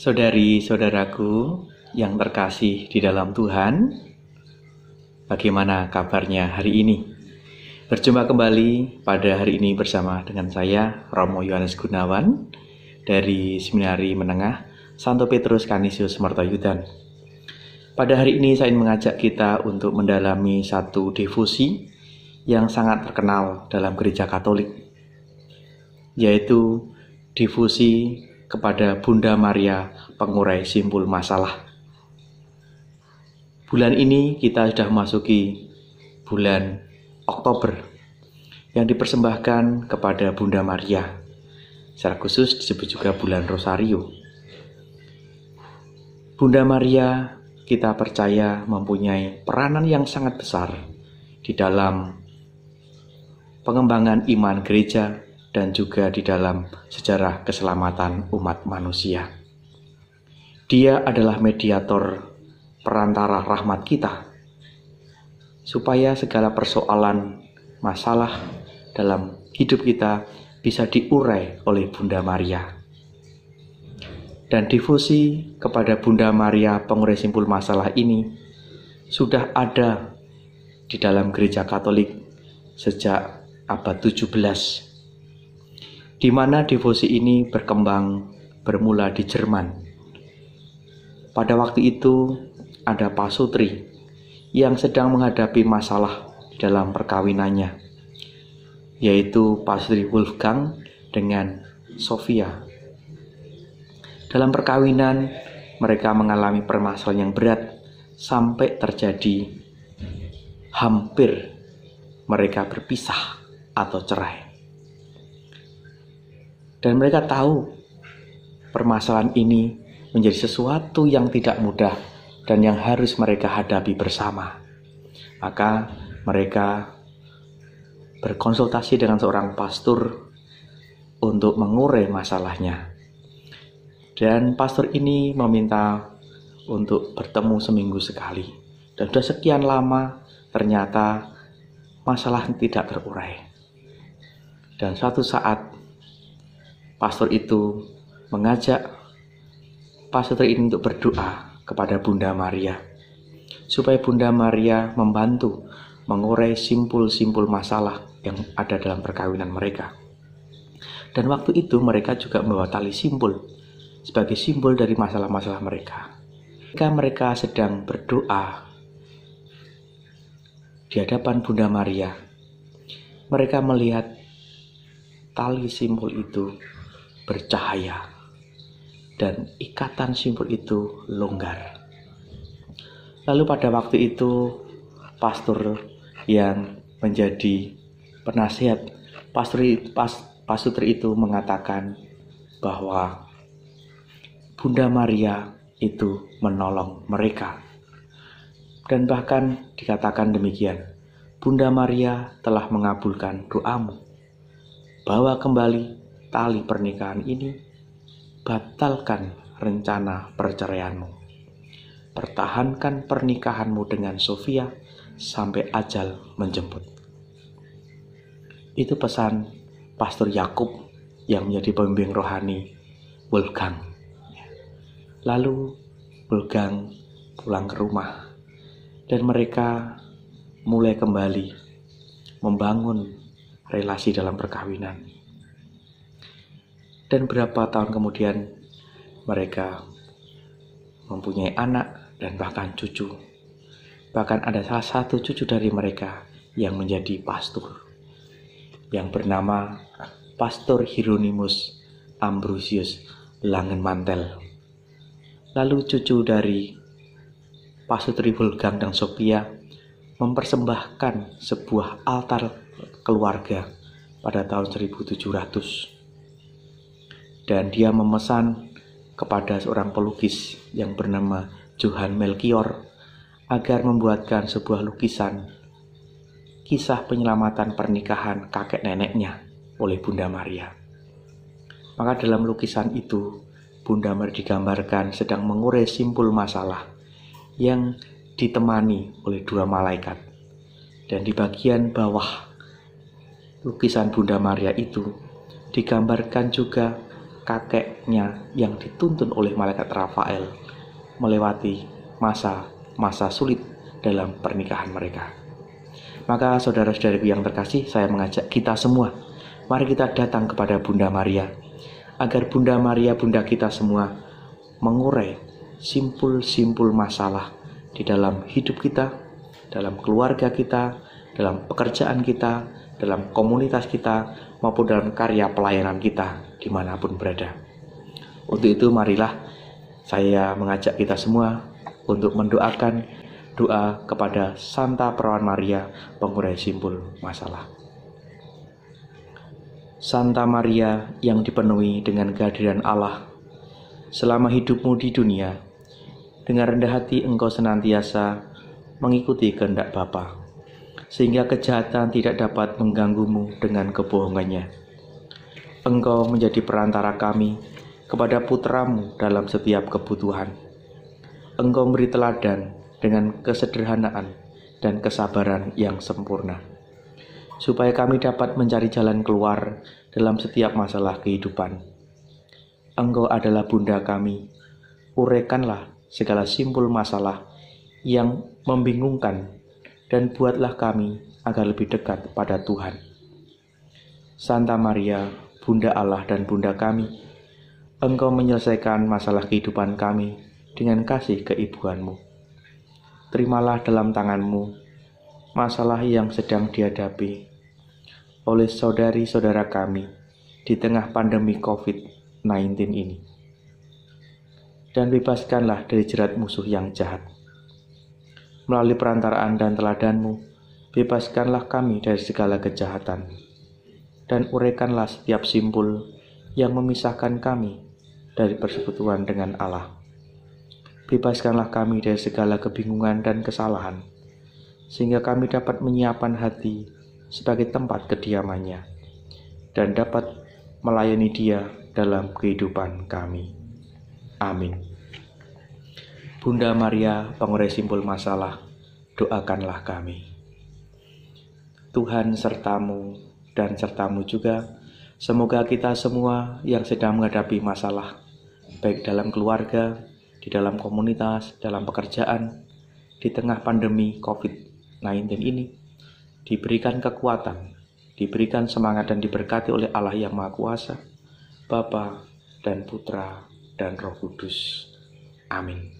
Saudari-saudaraku yang terkasih di dalam Tuhan, bagaimana kabarnya hari ini? Berjumpa kembali pada hari ini bersama dengan saya, Romo Yohanes Gunawan, dari Seminari Menengah Santo Petrus Canisius Mertoyudan. Pada hari ini saya ingin mengajak kita untuk mendalami satu devosi yang sangat terkenal dalam Gereja Katolik, yaitu devosi kepada Bunda Maria pengurai simpul masalah. Bulan ini kita sudah memasuki bulan Oktober yang dipersembahkan kepada Bunda Maria. Secara khusus disebut juga bulan Rosario. Bunda Maria kita percaya mempunyai peranan yang sangat besar di dalam pengembangan iman gereja dan juga di dalam sejarah keselamatan umat manusia. Dia adalah mediator perantara rahmat kita, supaya segala persoalan, masalah dalam hidup kita bisa diurai oleh Bunda Maria. Dan devosi kepada Bunda Maria pengurai simpul masalah ini sudah ada di dalam Gereja Katolik sejak abad 17, di mana devosi ini bermula di Jerman. Pada waktu itu ada pasutri yang sedang menghadapi masalah dalam perkawinannya, yaitu pasutri Wolfgang dengan Sophia. Dalam perkawinan mereka mengalami permasalahan yang berat sampai terjadi hampir mereka berpisah atau cerai. Dan mereka tahu permasalahan ini menjadi sesuatu yang tidak mudah dan yang harus mereka hadapi bersama. Maka mereka berkonsultasi dengan seorang pastor untuk mengurai masalahnya. Dan pastor ini meminta untuk bertemu seminggu sekali. Dan sudah sekian lama ternyata masalah tidak terurai. Dan suatu saat pastor itu mengajak pastor ini untuk berdoa kepada Bunda Maria, supaya Bunda Maria membantu mengurai simpul-simpul masalah yang ada dalam perkawinan mereka. Dan waktu itu mereka juga membawa tali simpul sebagai simbol dari masalah-masalah mereka. Ketika mereka sedang berdoa di hadapan Bunda Maria, mereka melihat tali simpul itu bercahaya dan ikatan simpul itu longgar. Lalu pada waktu itu pastor yang menjadi penasihat pastor itu mengatakan bahwa Bunda Maria itu menolong mereka. Dan bahkan dikatakan demikian, Bunda Maria telah mengabulkan doamu. Bawa kembali tali pernikahan ini, batalkan rencana perceraianmu. Pertahankan pernikahanmu dengan Sophia sampai ajal menjemput. Itu pesan Pastor Yakub yang menjadi pembimbing rohani Wolfgang. Lalu Wolfgang pulang ke rumah dan mereka mulai kembali membangun relasi dalam perkawinan. Dan berapa tahun kemudian mereka mempunyai anak dan bahkan cucu. Bahkan ada salah satu cucu dari mereka yang menjadi pastor, yang bernama Pastor Hieronymus Ambrosius Langenmantel. Lalu cucu dari Pasutri Wolfgang dan Sophia mempersembahkan sebuah altar keluarga pada tahun 1700. Dan dia memesan kepada seorang pelukis yang bernama Johann Melchior agar membuatkan sebuah lukisan kisah penyelamatan pernikahan kakek neneknya oleh Bunda Maria. Maka dalam lukisan itu Bunda Maria digambarkan sedang mengurai simpul masalah yang ditemani oleh dua malaikat. Dan di bagian bawah lukisan Bunda Maria itu digambarkan juga kakeknya yang dituntun oleh malaikat Rafael melewati masa-masa sulit dalam pernikahan mereka. Maka saudara-saudariku yang terkasih, saya mengajak kita semua, mari kita datang kepada Bunda Maria, agar Bunda Maria, Bunda kita semua, mengurai simpul-simpul masalah di dalam hidup kita, dalam keluarga kita, dalam pekerjaan kita, dalam komunitas kita, maupun dalam karya pelayanan kita dimanapun berada. Untuk itu marilah saya mengajak kita semua untuk mendoakan doa kepada Santa Perawan Maria, pengurai simpul masalah. Santa Maria yang dipenuhi dengan kehadiran Allah, selama hidupmu di dunia, dengan rendah hati engkau senantiasa mengikuti kehendak Bapa, sehingga kejahatan tidak dapat mengganggumu dengan kebohongannya. Engkau menjadi perantara kami kepada putramu dalam setiap kebutuhan. Engkau beri teladan dengan kesederhanaan dan kesabaran yang sempurna, supaya kami dapat mencari jalan keluar dalam setiap masalah kehidupan. Engkau adalah Bunda kami, uraikanlah segala simpul masalah yang membingungkan, dan buatlah kami agar lebih dekat pada Tuhan. Santa Maria, Bunda Allah dan Bunda kami, Engkau menyelesaikan masalah kehidupan kami dengan kasih keibuanmu. Terimalah dalam tanganmu masalah yang sedang dihadapi oleh saudari-saudara kami di tengah pandemi COVID-19 ini. Dan bebaskanlah dari jerat musuh yang jahat. Melalui perantaraan dan teladanmu, bebaskanlah kami dari segala kejahatan, dan uraikanlah setiap simpul yang memisahkan kami dari persekutuan dengan Allah. Bebaskanlah kami dari segala kebingungan dan kesalahan, sehingga kami dapat menyiapkan hati sebagai tempat kediamannya, dan dapat melayani Dia dalam kehidupan kami. Amin. Bunda Maria, pengurai simpul masalah, doakanlah kami. Tuhan sertamu dan sertamu juga. Semoga kita semua yang sedang menghadapi masalah, baik dalam keluarga, di dalam komunitas, dalam pekerjaan, di tengah pandemi COVID-19 ini, diberikan kekuatan, diberikan semangat dan diberkati oleh Allah yang Maha Kuasa, Bapa dan Putra dan Roh Kudus. Amin.